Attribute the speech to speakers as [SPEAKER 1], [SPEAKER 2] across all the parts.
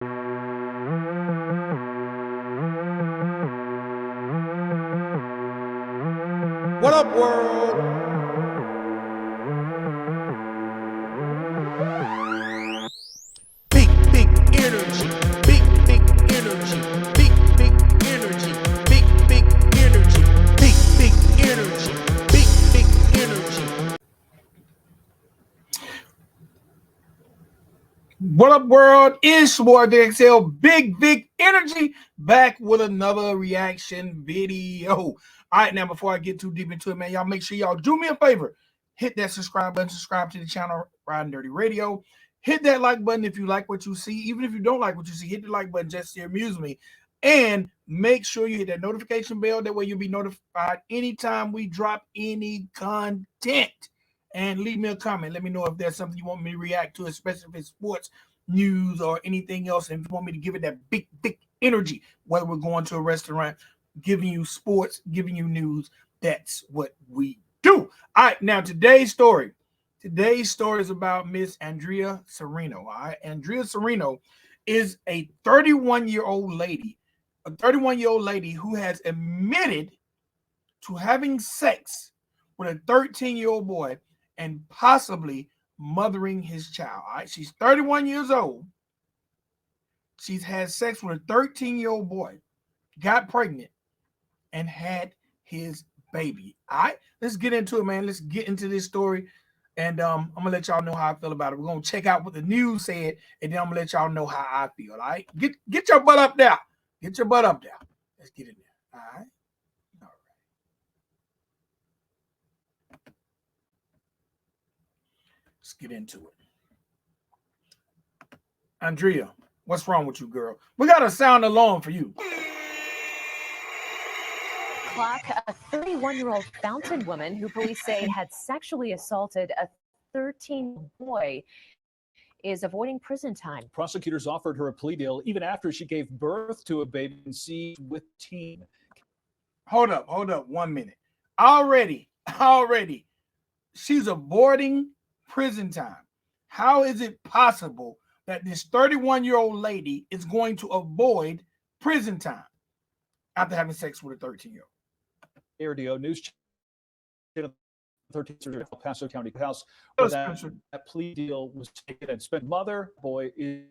[SPEAKER 1] What up, world? Big energy. Big energy. Big energy. Big energy. Big energy. Big energy. What up, world? It's your boy DXL, Big Vic Energy, back with another reaction video. All right, now before I get too deep into it, man, y'all make sure y'all do me a favor. Hit that subscribe button, subscribe to the channel, Riding Dirty Radio. Hit that like button if you like what you see. Even if you don't like what you see, hit the like button just to amuse me. And make sure you hit that notification bell. That way you'll be notified anytime we drop any content. And leave me a comment. Let me know if there's something you want me to react to, especially if it's sports news or anything else. And if you want me to give it that big energy, whether we're going to a restaurant, giving you sports, giving you news, that's what we do. All right, now today's story. Today's story is about Miss Andrea Serino. All right, Andrea Serino is a 31-year-old lady, who has admitted to having sex with a 13-year-old boy and possibly mothering his child. All right, she's 31 years old. She's had sex with a 13-year-old boy, got pregnant, and had his baby. All right, let's get into it, man. Let's get into this story. And I'm gonna let y'all know how I feel about it. We're gonna check out what the news said, and then I'm gonna let y'all know how I feel. All right, get your butt up there. Get your butt up there. Let's get in there. All right. Let's get into it. Andrea, what's wrong with you, girl? We got a sound alarm for you.
[SPEAKER 2] A 31-year-old Fountain woman who police say had sexually assaulted a 13-year-old boy is avoiding prison time.
[SPEAKER 3] Prosecutors offered her a plea deal even after she gave birth to a baby conceived with teen.
[SPEAKER 1] Hold up 1 minute. Already, she's avoiding prison time. How is it possible that this 31-year-old lady is going to avoid prison time after having sex with a 13-year-old?
[SPEAKER 3] ARDO News Channel 13 El Paso County House, where that plea deal was taken and spent. Mother, boy is.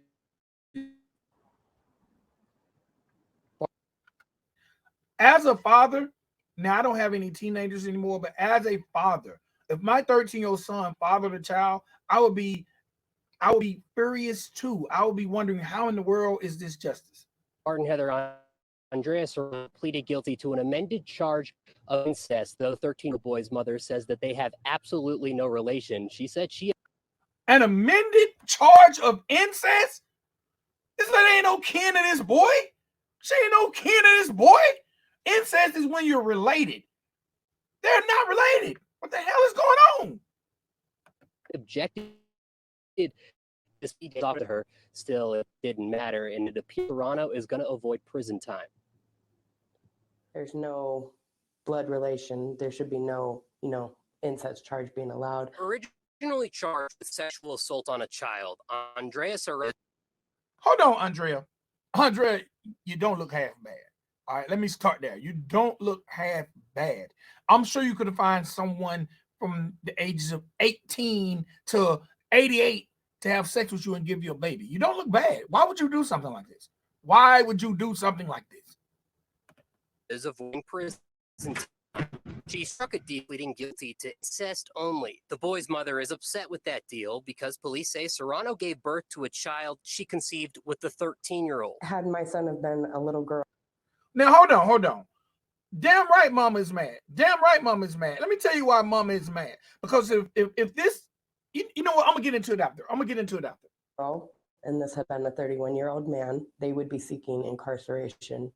[SPEAKER 1] As a father, now I don't have any teenagers anymore, but as a father, if my 13-year-old son fathered a child, I would be furious too. I would be wondering, how in the world is this justice?
[SPEAKER 4] Martin Heather, Andrea Serino pleaded guilty to an amended charge of incest. The 13-year-old boy's mother says that they have absolutely no relation. She said she...
[SPEAKER 1] An amended charge of incest? This lady ain't no kin to this boy. She ain't no kin to this boy. Incest is when you're related. They're not related. What the hell is going on?
[SPEAKER 4] Objected this talk to her. Still, it didn't matter, and it appears Serino is going to avoid prison time.
[SPEAKER 5] There's no blood relation. There should be no, incest charge being allowed.
[SPEAKER 4] Originally charged with sexual assault on a child, Andrea Serino.
[SPEAKER 1] Hold on, Andrea. Andrea, you don't look half bad. All right, let me start there. You don't look half bad. I'm sure you could have found someone from the ages of 18 to 88 to have sex with you and give you a baby. You don't look bad. Why would you do something like this? Why would you do something like this?
[SPEAKER 4] Is avoiding prison. She struck a deal pleading guilty to incest only. The boy's mother is upset with that deal because police say Serino gave birth to a child she conceived with the 13-year-old.
[SPEAKER 5] Had my son have been a little girl.
[SPEAKER 1] Now, hold on. Damn right mama is mad. Damn right mama is mad. Let me tell you why mama is mad. Because if this, you know what, I'm going to get into it after.
[SPEAKER 5] Oh, and this had been a 31-year-old man, they would be seeking incarceration.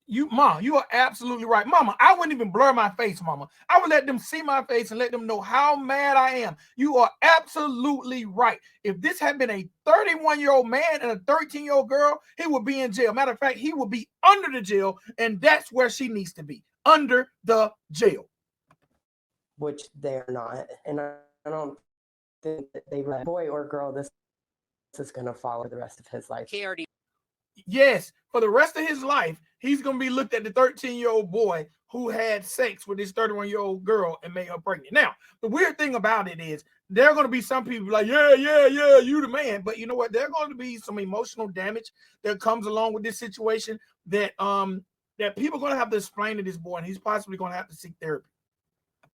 [SPEAKER 1] Mom, you are absolutely right. Mama, I wouldn't even blur my face, Mama. I would let them see my face and let them know how mad I am. You are absolutely right. If this had been a 31-year-old man and a 13-year-old girl, he would be in jail. Matter of fact, he would be under the jail, and that's where she needs to be, under the jail.
[SPEAKER 5] Which they're not. And I don't think that they, boy or girl, this is going to follow the rest of his life.
[SPEAKER 4] KRD
[SPEAKER 1] yes, for the rest of his life, he's going to be looked at the 13-year-old boy who had sex with this 31-year-old girl and made her pregnant. Now, the weird thing about it is there are going to be some people like, yeah, you the man. But you know what? There are going to be some emotional damage that comes along with this situation that that people are going to have to explain to this boy, and he's possibly going to have to seek therapy.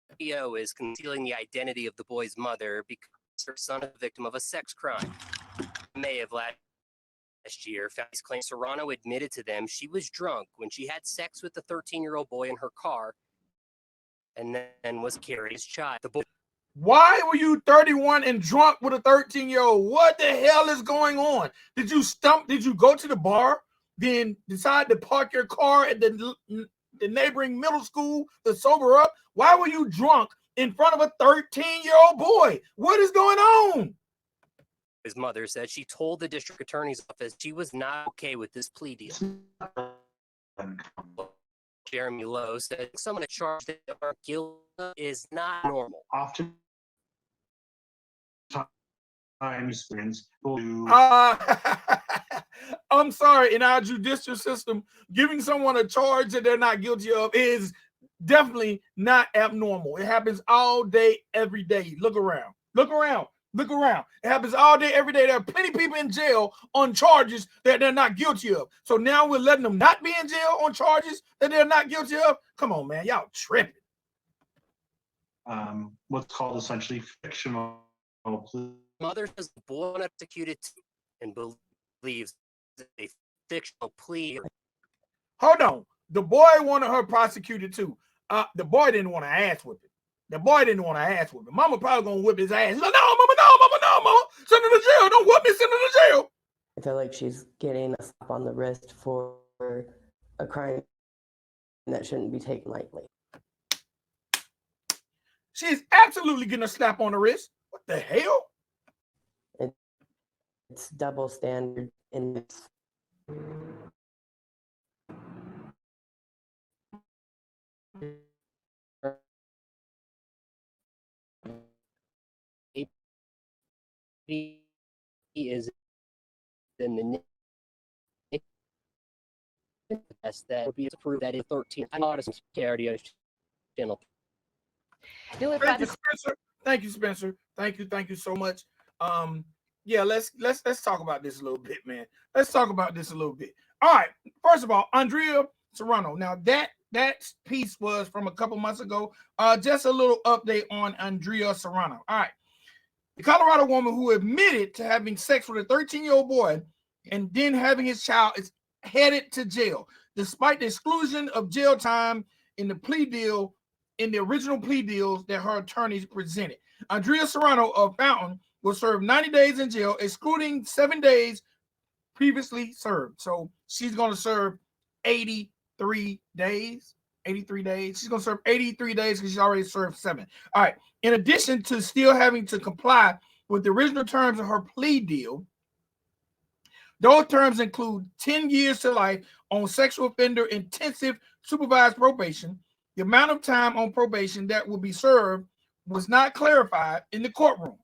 [SPEAKER 4] Video is concealing the identity of the boy's mother because her son is a victim of a sex crime. In May of last year, families claim Serrano admitted to them she was drunk when she had sex with the 13-year-old boy in her car and then was carried as child. The boy.
[SPEAKER 1] Why were you 31 and drunk with a 13-year-old? What the hell is going on? Did you go to the bar, then decide to park your car at the neighboring middle school to sober up? Why were you drunk in front of a 13-year-old boy? What is going on?
[SPEAKER 4] His mother said she told the district attorney's office she was not okay with this plea deal. Jeremy Lowe said someone charged that are guilty is not normal.
[SPEAKER 6] Often times friends will do.
[SPEAKER 1] I'm sorry, in our judicial system, giving someone a charge that they're not guilty of is definitely not abnormal. It happens all day, every day. Look around. Look around. Look around. It happens all day, every day. There are plenty of people in jail on charges that they're not guilty of. So now we're letting them not be in jail on charges that they're not guilty of? Come on, man. Y'all tripping.
[SPEAKER 6] What's called essentially fictional plea.
[SPEAKER 4] Mother says the boy was executed and believes a fictional plea.
[SPEAKER 1] Hold on. The boy wanted her prosecuted too. The boy didn't want to ass whip it. The boy didn't want to ass whip it. Mama probably gonna whip his ass. He's like, no, mama, send him to jail. Don't whip me, send him to jail.
[SPEAKER 5] I feel like she's getting a slap on the wrist for a crime that shouldn't be taken lightly.
[SPEAKER 1] She's absolutely getting a slap on the wrist. What the hell?
[SPEAKER 5] It's double standard in this.
[SPEAKER 4] He is in the test that would be to prove that it's 13. I'm not a cardio channel.
[SPEAKER 1] Thank you, Spencer. Thank you, Spencer. Thank you so much. Yeah, let's talk about this a little bit, man. Let's talk about this a little bit. All right. First of all, Andrea Serrano. Now that piece was from a couple months ago. Just a little update on Andrea Serrano. All right. The Colorado woman who admitted to having sex with a 13-year-old boy and then having his child is headed to jail, despite the exclusion of jail time in the plea deal, in the original plea deals that her attorneys presented. Andrea Serrano of Fountain will serve 90 days in jail, excluding 7 days previously served. So she's going to serve 83 days. 83 days. She's going to serve 83 days because she's already served 7. All right. In addition to still having to comply with the original terms of her plea deal, those terms include 10 years to life on sexual offender intensive supervised probation. The amount of time on probation that will be served was not clarified in the courtroom.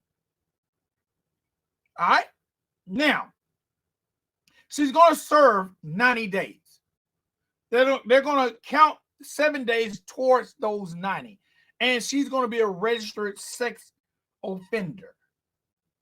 [SPEAKER 1] All right. Now, she's going to serve 90 days. They're going to count 7 days towards those 90. And she's going to be a registered sex offender.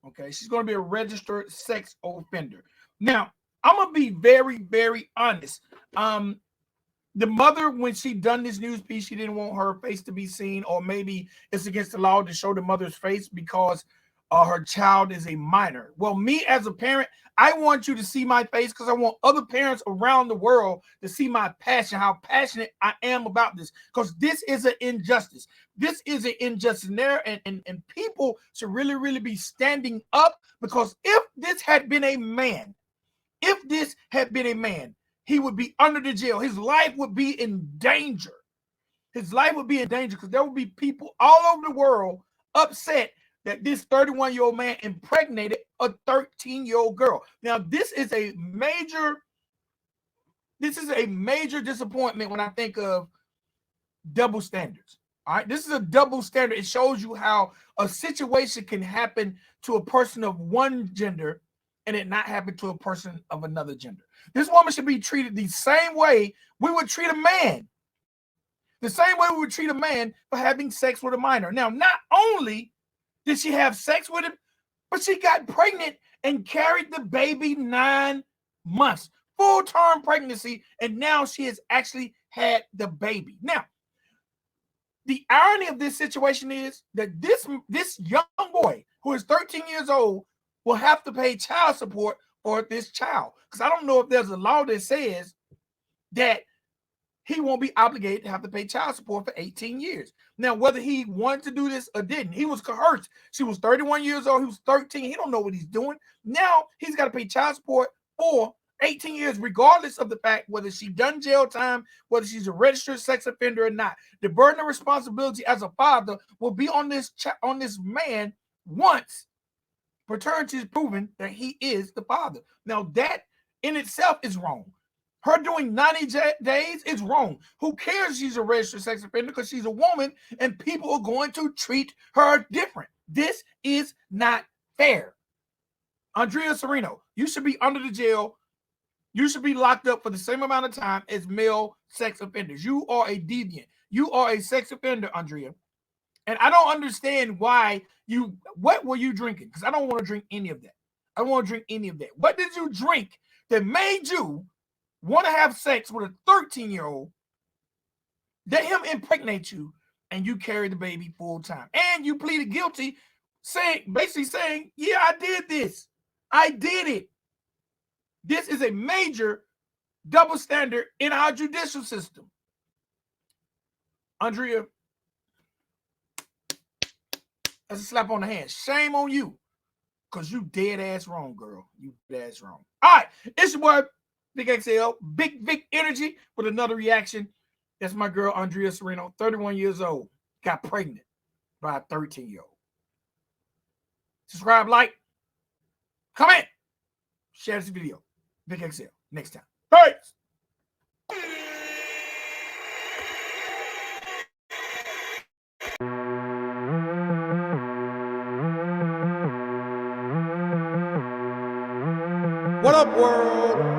[SPEAKER 1] Okay, she's going to be a registered sex offender. Now, I'm going to be very, very honest. The mother, when she done this news piece, she didn't want her face to be seen, or maybe it's against the law to show the mother's face because her child is a minor. Well, me as a parent, I want you to see my face because I want other parents around the world to see my passion, how passionate I am about this, because this is an injustice. This is an injustice there, and people should really, really be standing up, because if this had been a man, he would be under the jail. His life would be in danger. His life would be in danger because there would be people all over the world upset that this 31-year-old man impregnated a 13-year-old girl. Now, this is a major disappointment when I think of double standards. All right, this is a double standard. It shows you how a situation can happen to a person of one gender and it not happen to a person of another gender. This woman should be treated the same way we would treat a man. The same way we would treat a man for having sex with a minor. Now, not only did she have sex with him, but she got pregnant and carried the baby 9 months. Full-term pregnancy, and now she has actually had the baby. Now, the irony of this situation is that this young boy, who is 13 years old, will have to pay child support for this child. Because I don't know if there's a law that says that he won't be obligated to have to pay child support for 18 years. Now, whether he wanted to do this or didn't, he was coerced. She was 31 years old. He was 13. He don't know what he's doing. Now, he's got to pay child support for 18 years, regardless of the fact whether she done jail time, whether she's a registered sex offender or not. The burden of responsibility as a father will be on this man once paternity is proven that he is the father. Now, that in itself is wrong. Her doing 90 days is wrong. Who cares she's a registered sex offender, because she's a woman and people are going to treat her different. This is not fair. Andrea Serino, you should be under the jail. You should be locked up for the same amount of time as male sex offenders. You are a deviant. You are a sex offender, Andrea. And I don't understand why what were you drinking? Because I don't want to drink any of that. I don't want to drink any of that. What did you drink that made you want to have sex with a 13-year-old, let him impregnate you, and you carry the baby full time? And you pleaded guilty, basically saying, yeah, I did this. I did it. This is a major double standard in our judicial system. Andrea, that's a slap on the hand. Shame on you, because you dead ass wrong, girl. You dead ass wrong. All right, it's your boy, Big XL, Big Vic Energy, with another reaction. That's my girl, Andrea Serino, 31 years old, got pregnant by a 13-year-old. Subscribe, like, comment, share this video. Big XL, next time. Peace. What up, world?